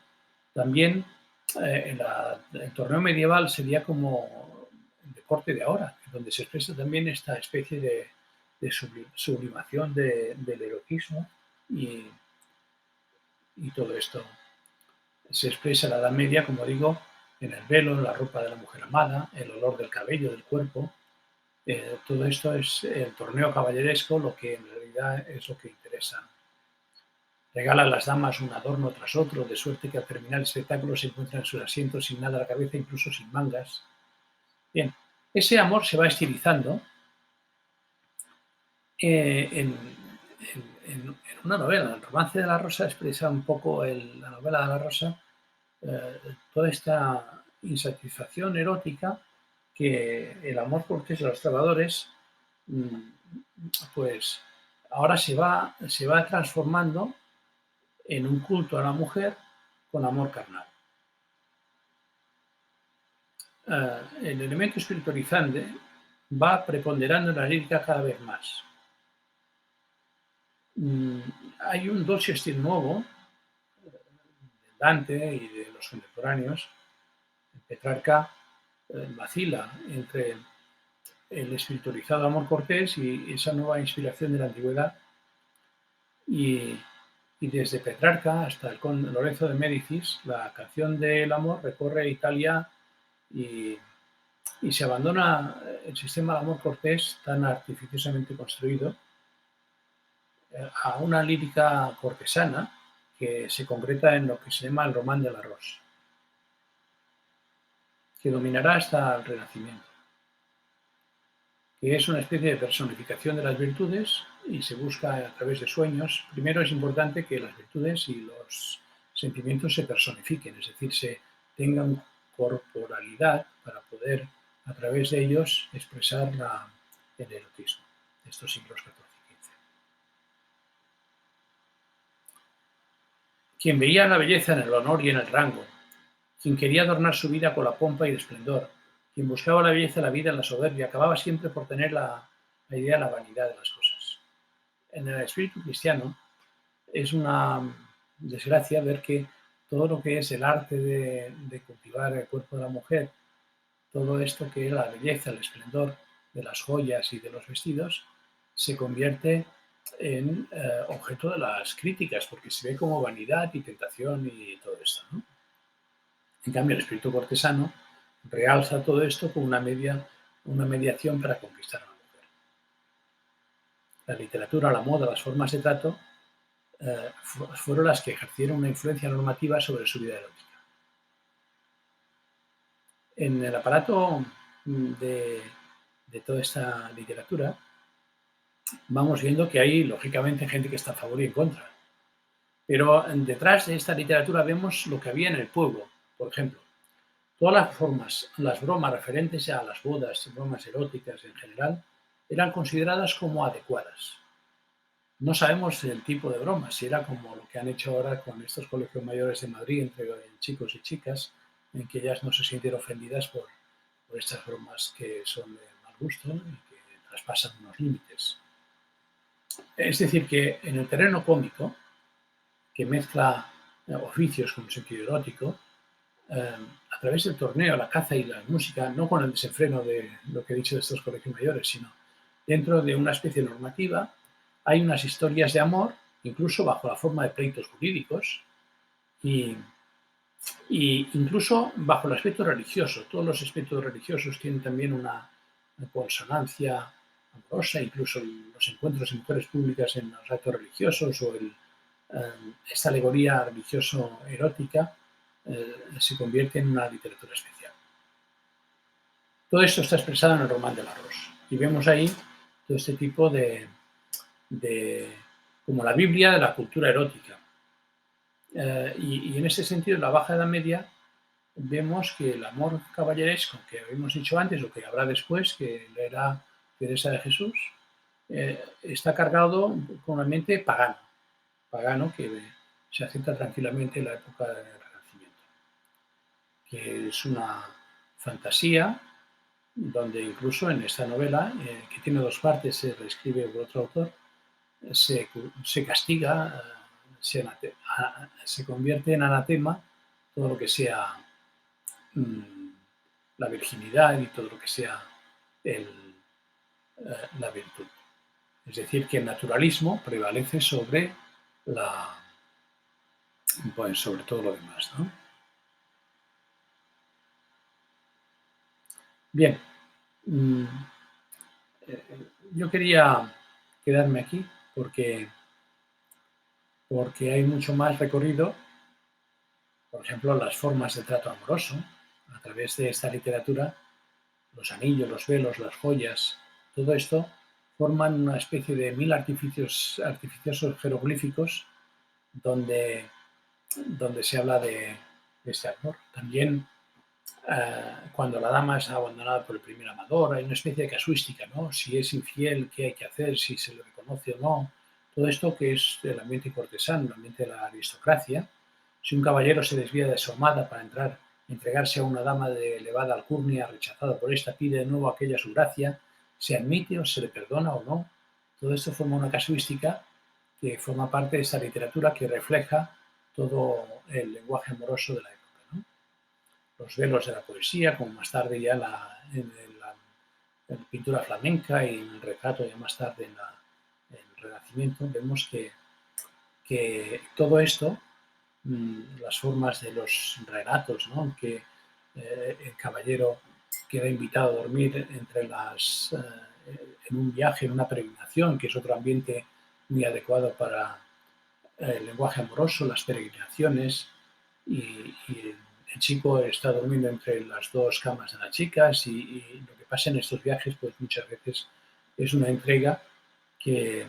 también el torneo medieval sería como el deporte de ahora, donde se expresa también esta especie de sublimación del erotismo y todo esto se expresa en la Edad Media, como digo, en el velo, en la ropa de la mujer amada, el olor del cabello, del cuerpo. Todo esto es el torneo caballeresco, lo que en realidad es lo que interesa. Regalan las damas un adorno tras otro, de suerte que al terminar el espectáculo se encuentran en sus asientos sin nada a la cabeza, incluso sin mangas. Bien, ese amor se va estilizando en una novela. El romance de la Rosa expresa un poco, la novela de la Rosa, toda esta insatisfacción erótica que el amor cortés de los trovadores, pues ahora se va transformando en un culto a la mujer con amor carnal. El elemento espiritualizante va preponderando en la lírica cada vez más. Hay un dolce stil nuevo de Dante y de los contemporáneos. Petrarca vacila entre el espiritualizado amor cortés y esa nueva inspiración de la antigüedad. Y desde Petrarca hasta el conde Lorenzo de Médicis, la canción del amor recorre Italia y se abandona el sistema de amor cortés tan artificiosamente construido a una lírica cortesana que se concreta en lo que se llama el Román de Larroche, que dominará hasta el Renacimiento, que es una especie de personificación de las virtudes y se busca a través de sueños. Primero es importante que las virtudes y los sentimientos se personifiquen, es decir, se tengan corporalidad para poder a través de ellos expresar el erotismo de estos siglos XIV y XV. Quien veía la belleza en el honor y en el rango, quien quería adornar su vida con la pompa y el esplendor, quien buscaba la belleza de la vida en la soberbia, acababa siempre por tener la idea de la vanidad de las cosas. En el espíritu cristiano es una desgracia ver que todo lo que es el arte de cultivar el cuerpo de la mujer, todo esto que es la belleza, el esplendor de las joyas y de los vestidos, se convierte en objeto de las críticas, porque se ve como vanidad y tentación y todo esto, ¿no? En cambio, el espíritu cortesano realza todo esto como una mediación para conquistar a la mujer. La literatura, la moda, las formas de trato fueron las que ejercieron una influencia normativa sobre su vida erótica. En el aparato de toda esta literatura vamos viendo que hay, lógicamente, gente que está a favor y en contra. Pero detrás de esta literatura vemos lo que había en el pueblo. Por ejemplo, todas las formas, las bromas referentes a las bodas, bromas eróticas en general, eran consideradas como adecuadas. No sabemos el tipo de broma, si era como lo que han hecho ahora con estos colegios mayores de Madrid entre chicos y chicas, en que ellas no se sienten ofendidas por estas bromas que son de mal gusto y que traspasan unos límites. Es decir, que en el terreno cómico, que mezcla oficios con un sentido erótico, a través del torneo, la caza y la música, no con el desenfreno de lo que he dicho de estos colegios mayores, sino dentro de una especie normativa, hay unas historias de amor, incluso bajo la forma de pleitos jurídicos, y incluso bajo el aspecto religioso. Todos los aspectos religiosos tienen también una consonancia amorosa, incluso los encuentros de mujeres públicas en los actos religiosos o esta alegoría religioso-erótica se convierte en una literatura especial. Todo esto está expresado en el Román del Arroz y vemos ahí todo este tipo de como la Biblia de la cultura erótica. Y en ese sentido, en la Baja Edad Media, vemos que el amor caballeresco que habíamos dicho antes o que habrá después, que leerá Teresa de Jesús, está cargado con una mente pagano que se acepta tranquilamente en la época del Renacimiento, que es una fantasía donde incluso en esta novela, que tiene dos partes, se reescribe por otro autor, se castiga, se convierte en anatema todo lo que sea la virginidad y todo lo que sea la virtud. Es decir, que el naturalismo prevalece sobre sobre todo lo demás, ¿no? Bien, yo quería quedarme aquí porque hay mucho más recorrido. Por ejemplo, las formas de trato amoroso, a través de esta literatura, los anillos, los velos, las joyas, todo esto forman una especie de 1000 artificiosos jeroglíficos donde se habla de este amor. También cuando la dama es abandonada por el primer amador, hay una especie de casuística, ¿no? Si es infiel, qué hay que hacer, si se le reconoce o no. Todo esto que es del ambiente cortesano, el ambiente de la aristocracia. Si un caballero se desvía de su amada para entregarse a una dama de elevada alcurnia rechazada por esta, pide de nuevo aquella su gracia, se admite o se le perdona o no. Todo esto forma una casuística que forma parte de esta literatura que refleja todo el lenguaje amoroso de la época. Los velos de la poesía, como más tarde ya en la pintura flamenca y en el retrato ya más tarde en el Renacimiento, vemos que todo esto, las formas de los relatos, ¿no? Que el caballero queda invitado a dormir en un viaje, en una peregrinación, que es otro ambiente muy adecuado para el lenguaje amoroso, las peregrinaciones y el chico está durmiendo entre las dos camas de las chicas y lo que pasa en estos viajes, pues muchas veces es una entrega que,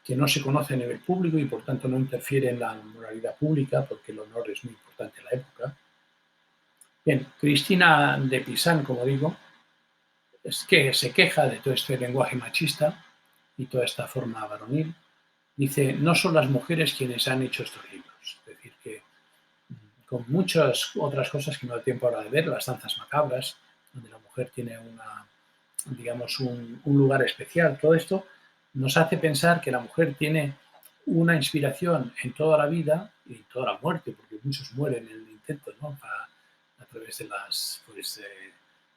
que no se conoce a nivel público y por tanto no interfiere en la moralidad pública porque el honor es muy importante en la época. Bien, Cristina de Pisán, como digo, es que se queja de todo este lenguaje machista y toda esta forma varonil. Dice, no son las mujeres quienes han hecho estos libros. Es decir, que con muchas otras cosas que no da tiempo ahora de ver, las danzas macabras, donde la mujer tiene digamos, un lugar especial, todo esto nos hace pensar que la mujer tiene una inspiración en toda la vida y en toda la muerte, porque muchos mueren en el intento, ¿no? A través de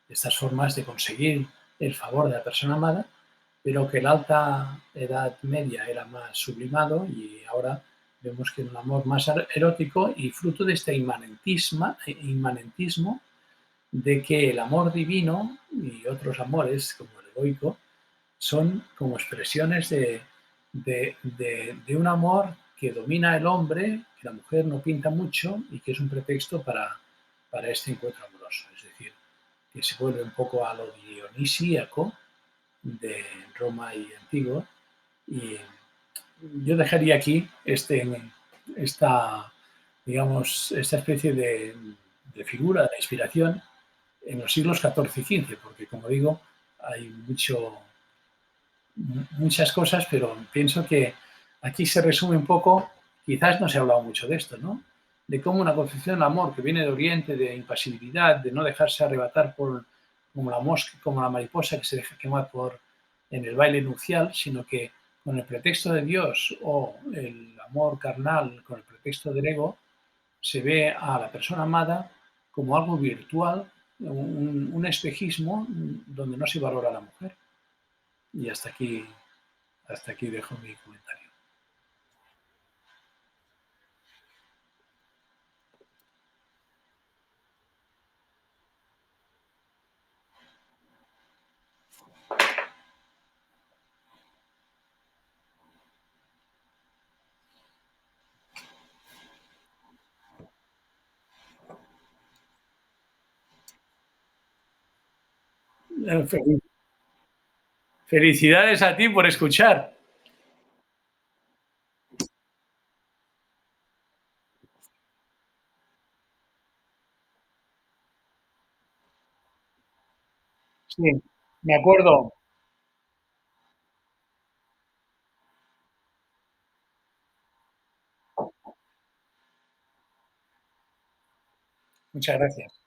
estas formas de conseguir el favor de la persona amada, pero que la alta edad media era más sublimado y ahora vemos que es un amor más erótico y fruto de este inmanentismo de que el amor divino y otros amores, como el egoico, son como expresiones de un amor que domina el hombre, que la mujer no pinta mucho y que es un pretexto para este encuentro amoroso. Es decir, que se vuelve un poco a lo dionisíaco de Roma y Antigua. Y yo dejaría aquí esta, digamos, esta especie de figura, de inspiración en los siglos XIV y XV, porque como digo, hay muchas cosas, pero pienso que aquí se resume un poco, quizás no se ha hablado mucho de esto, ¿no? De cómo una concepción del amor que viene de Oriente, de impasibilidad, de no dejarse arrebatar como la mosca, como la mariposa que se deja quemar en el baile nupcial, sino que con el pretexto de Dios o el amor carnal, con el pretexto del ego, se ve a la persona amada como algo virtual, un espejismo donde no se valora a la mujer. Y hasta aquí dejo mi comentario. Felicidades a ti por escuchar. Sí, me acuerdo. Muchas gracias.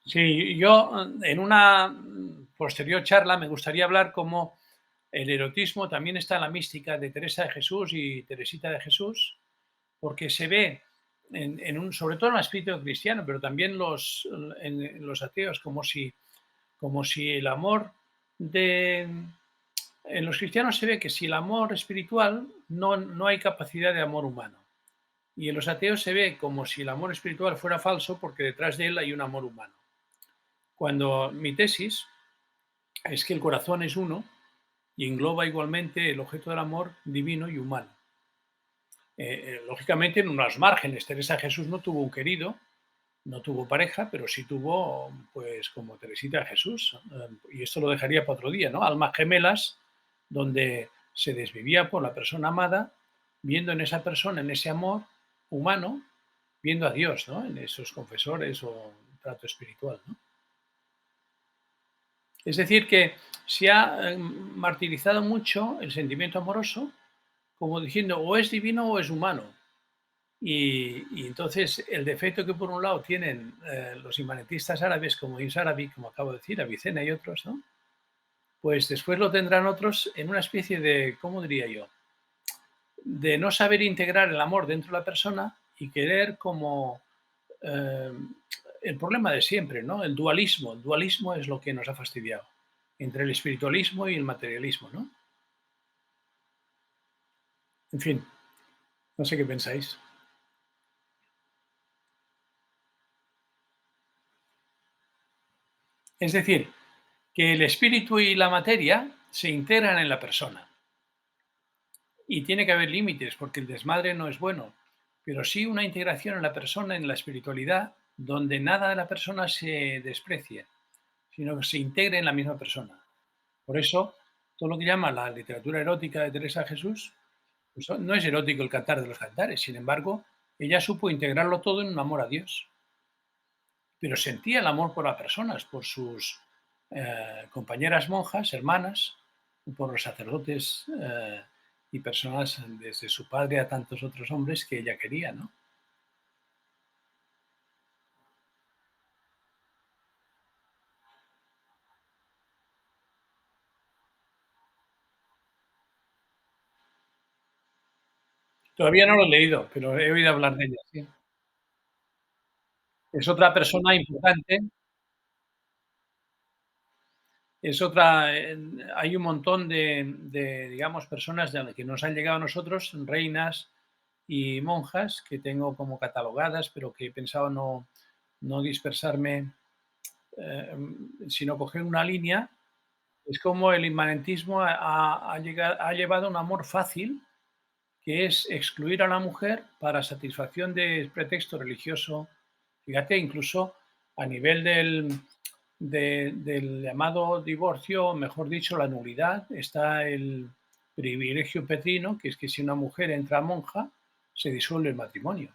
Sí, yo en una posterior charla me gustaría hablar cómo el erotismo también está en la mística de Teresa de Jesús y Teresita de Jesús, porque se ve sobre todo en el espíritu cristiano, pero también en los ateos, como si el amor de... En los cristianos se ve que si el amor espiritual no hay capacidad de amor humano. Y en los ateos se ve como si el amor espiritual fuera falso porque detrás de él hay un amor humano. Cuando mi tesis es que el corazón es uno y engloba igualmente el objeto del amor divino y humano. Lógicamente en unos márgenes. Teresa Jesús no tuvo un querido, no tuvo pareja, pero sí tuvo, pues como Teresita Jesús. Y esto lo dejaría para otro día, ¿no? Almas gemelas, donde se desvivía por la persona amada, viendo en esa persona, en ese amor humano, viendo a Dios, ¿no? En esos confesores o trato espiritual, ¿no? Es decir, que se ha martirizado mucho el sentimiento amoroso, como diciendo o es divino o es humano. Y entonces el defecto que por un lado tienen los imanentistas árabes, como Ibn Arabi, como acabo de decir, Avicena y otros, ¿no? Pues después lo tendrán otros en una especie de, ¿cómo diría yo? De no saber integrar el amor dentro de la persona y querer como eh, el problema de siempre, ¿no? El dualismo. El dualismo es lo que nos ha fastidiado entre el espiritualismo y el materialismo, ¿no? En fin, no sé qué pensáis. Es decir, que el espíritu y la materia se integran en la persona y tiene que haber límites porque el desmadre no es bueno, pero sí una integración en la persona, en la espiritualidad, donde nada de la persona se desprecie, sino que se integre en la misma persona. Por eso, todo lo que llama la literatura erótica de Teresa Jesús, pues no es erótico el cantar de los cantares, sin embargo, ella supo integrarlo todo en un amor a Dios, pero sentía el amor por las personas, por sus compañeras monjas, hermanas, por los sacerdotes y personas desde su padre a tantos otros hombres que ella quería, ¿no? Todavía no lo he leído, pero he oído hablar de ella, sí. Es otra persona importante, es otra, hay un montón digamos, personas que nos han llegado a nosotros, reinas y monjas, que tengo como catalogadas, pero que he pensado no dispersarme, sino coger una línea. Es como el inmanentismo ha llevado a un amor fácil, que es excluir a la mujer para satisfacción de pretexto religioso. Fíjate, incluso a nivel del llamado divorcio, o mejor dicho, la nulidad, está el privilegio petrino, que es que si una mujer entra monja, se disuelve el matrimonio.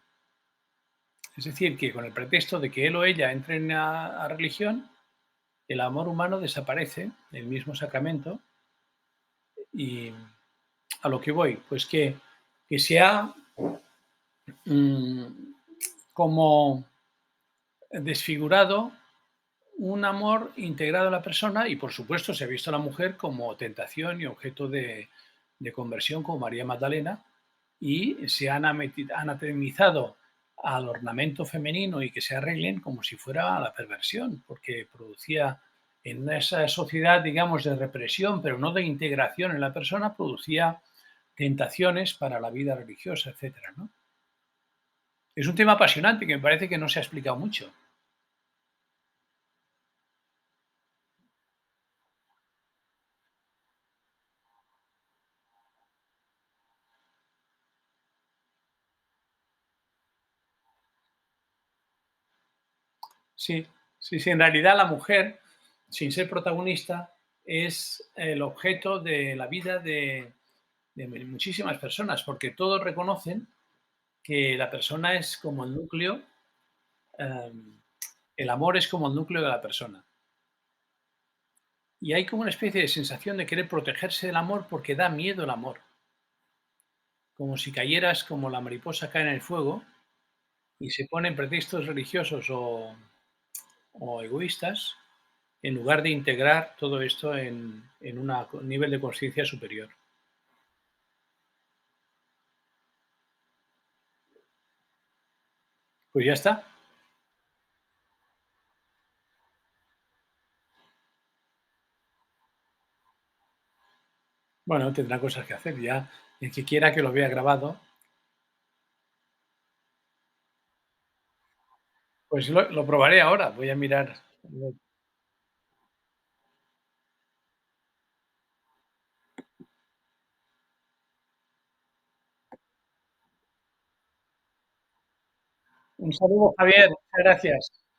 Es decir, que con el pretexto de que él o ella entren a religión, el amor humano desaparece del mismo sacramento. Y a lo que voy, pues que se ha mm, como desfigurado un amor integrado a la persona y por supuesto se ha visto a la mujer como tentación y objeto de conversión como María Magdalena y se han anatemizado al ornamento femenino y que se arreglen como si fuera la perversión, porque producía en esa sociedad, digamos, de represión, pero no de integración en la persona, producía tentaciones para la vida religiosa, etcétera, ¿no? Es un tema apasionante que me parece que no se ha explicado mucho. Sí, sí, sí, en realidad la mujer, sin ser protagonista, es el objeto de la vida de muchísimas personas, porque todos reconocen que la persona es como el núcleo, em, el amor es como el núcleo de la persona. Y hay como una especie de sensación de querer protegerse del amor porque da miedo el amor, como si cayeras como la mariposa cae en el fuego y se ponen pretextos religiosos o egoístas en lugar de integrar todo esto en un nivel de conciencia superior. Pues ya está. Bueno, tendrá cosas que hacer ya. El que quiera que lo vea grabado, pues lo probaré ahora. Voy a mirar. Un saludo, Javier. Muchas gracias.